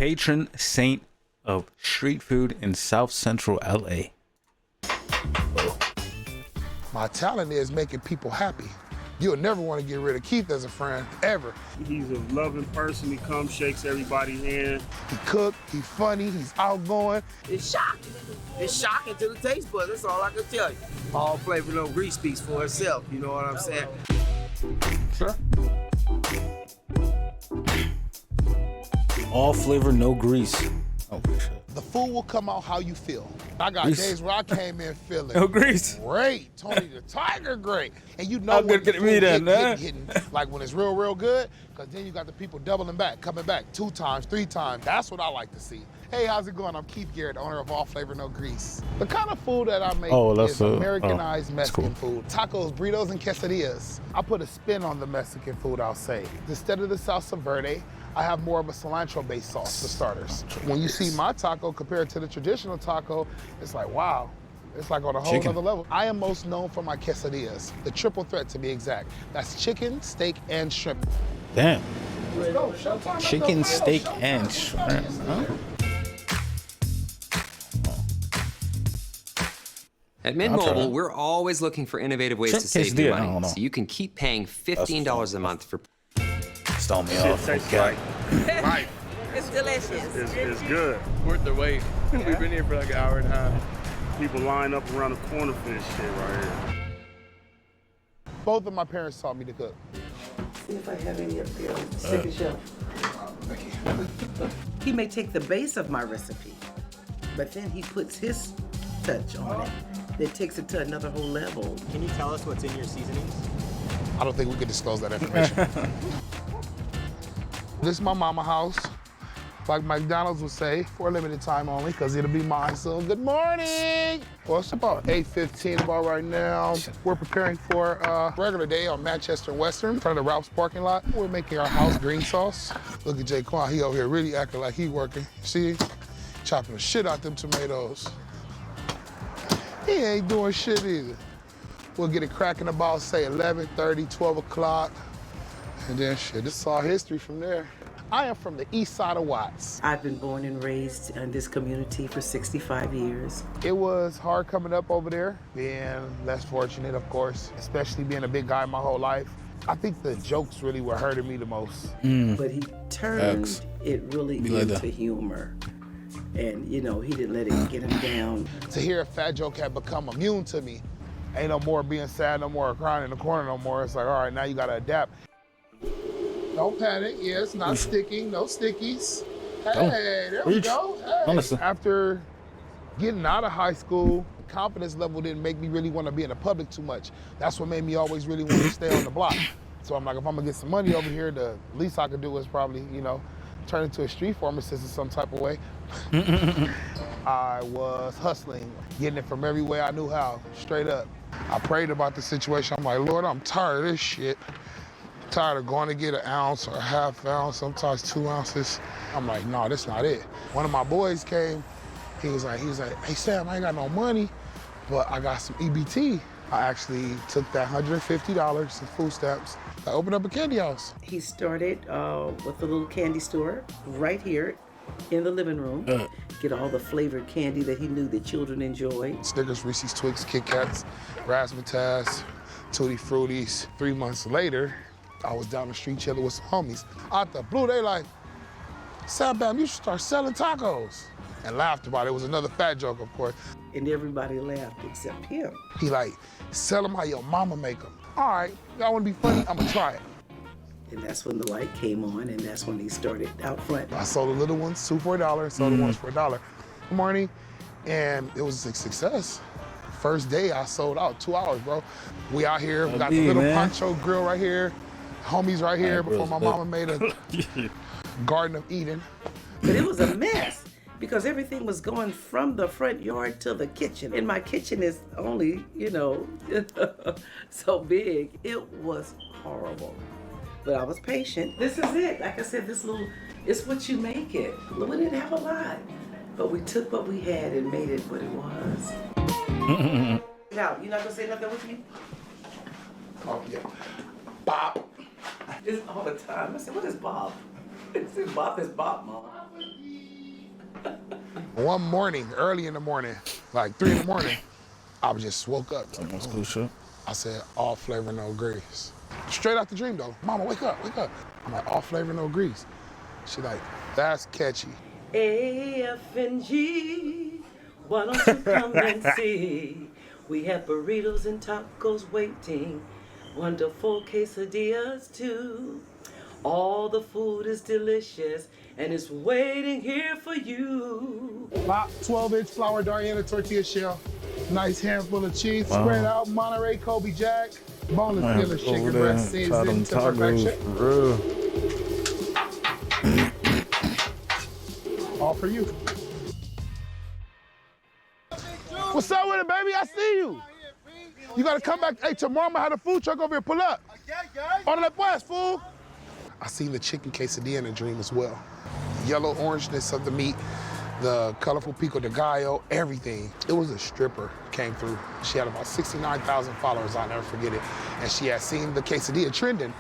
patron saint of street food in South Central LA. My talent is making people happy. You'll never want to get rid of Keith as a friend, ever. He's a loving person. He comes, shakes everybody's hand. He cook, he's funny, he's outgoing. It's shocking. It's shocking to the taste buds. That's all I can tell you. All flavor, no grease speaks for itself. You know what I'm saying? Sure. All flavor, no grease. Oh, shit. The food will come out how you feel. I got Grease. days where I came in feeling No grease. great. Tony the Tiger great. And you know How when good the can it be food then, huh? hitting, like when it's real, real good, because then you got the people doubling back, coming back 2 times, 3 times. That's what I like to see. Hey, how's it going? I'm Keith Garrett, owner of All Flavor No Grease. The kind of food that I make is Americanized Mexican food. Tacos, burritos, and quesadillas. I put a spin on the Mexican food, I'll say. Instead of the salsa verde, I have more of a cilantro-based sauce for starters. When you see my taco compared to the traditional taco, it's like, wow. It's like on a whole other level. I am most known for my quesadillas, the triple threat to be exact. That's chicken, steak, and shrimp. Damn. Let's go, showtime. Chicken, steak, and shrimp. Huh? At Mint Mobile, we're always looking for innovative ways to save you money, so you can keep paying $15 a month for. Stall me Shit off. tastes Okay. right. It's delicious. It's good. Worth the wait. We've been here for like an hour and a half. People line up around the corner for this shit right here. Both of my parents taught me to cook. See if I have any up there. Second shelf. He may take the base of my recipe, but then he puts his touch on it that takes it to another whole level. Can you tell us what's in your seasonings? I don't think we can disclose that information. This is my mama house. Like McDonald's would say, for a limited time only, because it'll be mine soon. Good morning! Well, it's about 8:15 about right now. We're preparing for a regular day on Manchester Western, in front of the Ralph's parking lot. We're making our house green sauce. Look at Jay Quan, he over here really acting like he working. See? Chopping the shit out them tomatoes. He ain't doing shit either. We'll get it cracking about, say, 11:30, 12 o'clock. And then shit, this is all history from there. I am from the east side of Watts. I've been born and raised in this community for 65 years. It was hard coming up over there, being less fortunate, of course, especially being a big guy my whole life. I think the jokes really were hurting me the most. But he turned it really into humor. And, you know, he didn't let it get him down. To hear a fat joke had become immune to me. Ain't no more being sad, no more crying in the corner no more. It's like, all right, now you gotta adapt. Don't panic, yes, not sticking, no stickies. Hey, there we go. Hey. After getting out of high school, the confidence level didn't make me really want to be in the public too much. That's what made me always really want to stay on the block. So I'm like, if I'm gonna get some money over here, the least I could do is probably, you know, turn into a street pharmacist in some type of way. I was hustling, getting it from every way I knew how, straight up. I prayed about the situation. I'm like, Lord, I'm tired of this shit. Tired of going to get an ounce or a half ounce, sometimes 2 ounces. I'm like, no, that's not it. One of my boys came, he was like, hey Sam, I ain't got no money, but I got some EBT. I actually took that $150 in food stamps. I opened up a candy house. He started with a little candy store right here in the living room. Get all the flavored candy that he knew the children enjoyed. Snickers, Reese's, Twix, Kit Kats, Razzmatazz, Tutti Fruities. 3 months later, I was down the street chilling with some homies. Out the blue, they like, Sam Bam, you should start selling tacos. And laughed about it. It was another fat joke, of course. And everybody laughed except him. He like, sell them how your mama make them. All right, y'all wanna be funny? I'm gonna try it. And that's when the light came on, and that's when he started out front. I sold the little ones, 2 for $1, sold the ones for $1. Good morning, and it was a success. First day I sold out, 2 hours, bro. We out here, we got the little Pancho grill right here, homies right here before my mama made a Garden of Eden. But it was a mess because everything was going from the front yard to the kitchen. And my kitchen is only, you know, so big. It was horrible. But I was patient. This is it. Like I said, this little, it's what you make it. We didn't have a lot, but we took what we had and made it what it was. Now, you not gonna say nothing with me? Oh, yeah. Bob. It's all the time. I said, what is Bob? I said, Bob is Bob, Mom. One morning, early in the morning, like 3 in the morning, I just woke up. That's cool shit. I said, all flavor, no grease. Straight out the dream though. Mama, wake up, wake up. I'm like, all flavor, no grease. She like, that's catchy. AFNG, why don't you come and see? We have burritos and tacos waiting, wonderful quesadillas too. All the food is delicious and it's waiting here for you. 12-inch flour Diana tortilla shell. Nice handful of cheese, spread out, Monterey Kobe Jack. Boneless skinless chicken breast seasoned to perfection. All for you. What's up with it, baby? I see you. You gotta come back. Hey, tomorrow I'm gonna have a food truck over here. Pull up. On the west, fool. I seen the chicken quesadilla in a dream as well. Yellow orangeness of the meat, the colorful pico de gallo, everything. It was a stripper came through. She had about 69,000 followers, I'll never forget it. And she had seen the quesadilla trending.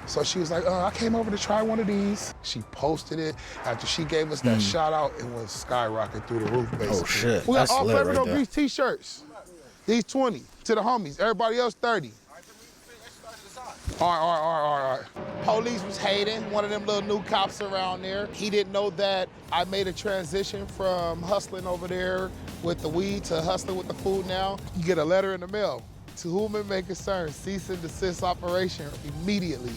So she was like, I came over to try one of these. She posted it. After she gave us that shout out, it was skyrocket through the roof, basically. Oh shit, We got that's all lit flavor right no there. grease t-shirts. These 20 to the homies, everybody else 30. All right. Police was hating, one of them little new cops around there. He didn't know that I made a transition from hustling over there with the weed to hustling with the food now. You get a letter in the mail. To whom it may concern, cease and desist operation immediately.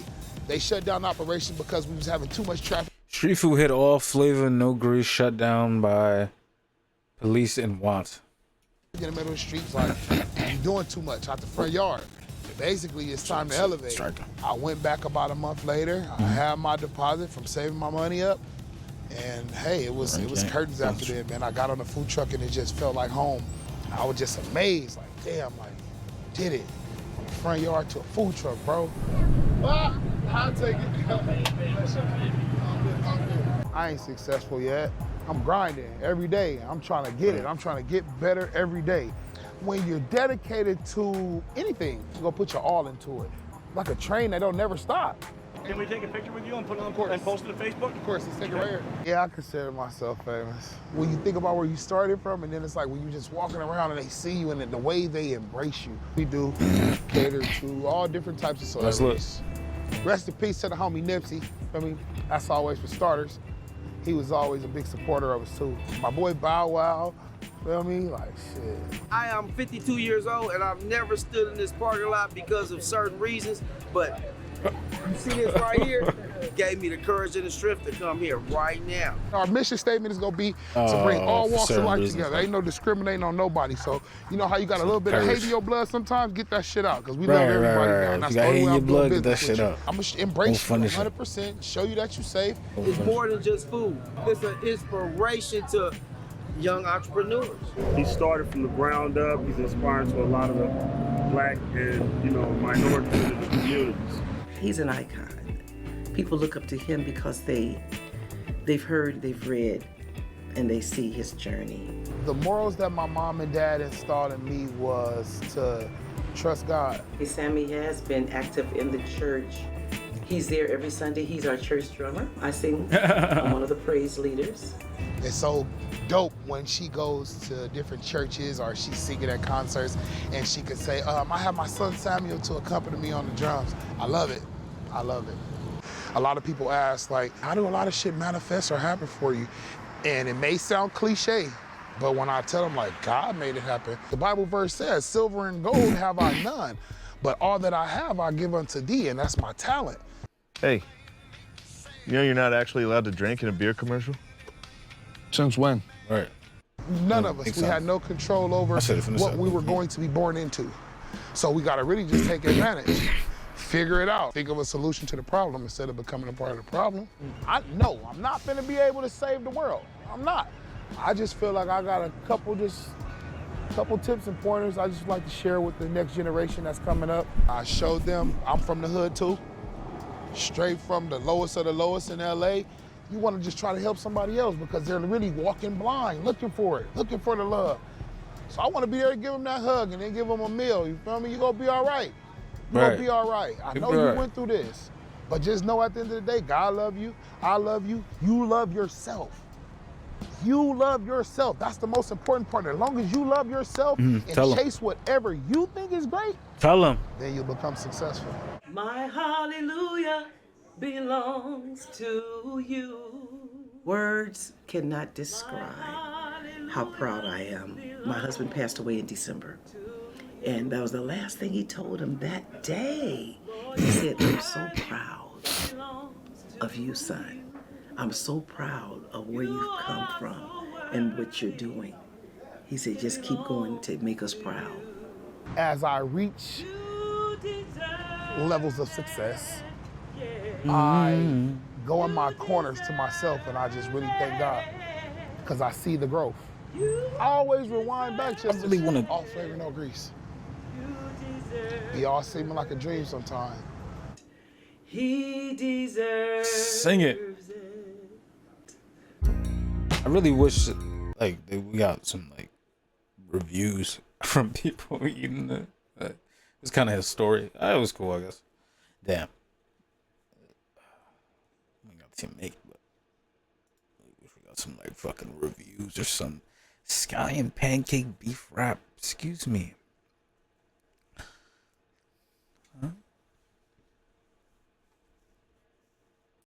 They shut down the operation because we was having too much traffic. Street food hit all flavor, no grease, shut down by police in Watts. In the middle of the streets, like, you're doing too much out the front yard. Basically, it's time to elevate. I went back about a month later. I had my deposit from saving my money up. And hey, it was curtains after that, man. I got on the food truck and it just felt like home. I was just amazed, like, damn, like, did it. From the front yard to a food truck, bro. I'll take it. I ain't successful yet. I'm grinding every day. I'm trying to get it. I'm trying to get better every day. When you're dedicated to anything, you're gonna put your all into it. Like a train that don't never stop. Can we take a picture with you and put it on and post it to Facebook? Of course, let's take it right here. Yeah, I consider myself famous. When you think about where you started from, and then it's like when you're just walking around and they see you and the way they embrace you. We do cater to all different types of celebrities. Rest in peace to the homie Nipsey. I mean, that's always for starters. He was always a big supporter of us too. My boy Bow Wow, feel me? Like, shit. I am 52 years old and I've never stood in this parking lot because of certain reasons, but you see this right here? Gave me the courage and the strength to come here right now. Our mission statement is gonna be to bring all walks of life together. Ain't no discriminating on nobody. So, you know how you got a little bit of hate in your blood sometimes? Get that shit out, because we love everybody. Right. That's you got hate in your blood, get that shit out. I'm gonna embrace you 100%, show you that you're safe. It's more than just food. It's an inspiration to young entrepreneurs. He started from the ground up. He's inspiring to a lot of the black and, minority communities. He's an icon. People look up to him because they've heard, they've read, and they see his journey. The morals that my mom and dad installed in me was to trust God. Sammy has been active in the church. He's there every Sunday. He's our church drummer. I sing. I'm one of the praise leaders. It's so dope when she goes to different churches or she's singing at concerts and she could say, I have my son Samuel to accompany me on the drums. I love it. I love it. A lot of people ask, like, how do a lot of shit manifest or happen for you? And it may sound cliche, but when I tell them, like, God made it happen, the Bible verse says, silver and gold have I none, but all that I have I give unto thee, and that's my talent. Hey, you know you're not actually allowed to drink in a beer commercial? Since when? Right. None of us, we had no control over what we were going to be born into. So we gotta really just take advantage. Figure it out. Think of a solution to the problem instead of becoming a part of the problem. I'm not gonna be able to save the world. I'm not. I just feel like I got a couple tips and pointers I just like to share with the next generation that's coming up. I showed them I'm from the hood too. Straight from the lowest of the lowest in LA. You wanna just try to help somebody else because they're really walking blind, looking for it, looking for the love. So I wanna be there to give them that hug and then give them a meal, you feel me? You're gonna be all right. You're gonna be all right. I know you went through this, but just know at the end of the day, God love you, I love you, you love yourself. You love yourself. That's the most important part. As long as you love yourself and chase whatever you think is great, tell him. Then you'll become successful. My hallelujah belongs to you. Words cannot describe how proud I am. My husband passed away in December. And that was the last thing he told him that day. He said, I'm so proud of you, son. I'm so proud of where you've come from and what you're doing. He said, just keep going to make us proud. As I reach levels of success, I go in my corners to myself and I just really thank God because I see the growth. I always rewind back just to all flavor, no grease. Be all seeming like a dream sometimes. He deserves Sing it. I really wish like we got some like reviews from people eating it. It's kind of his story. It was cool, I guess. Damn. We got to make it, but we got some like fucking reviews or some scallion pancake beef wrap. Excuse me.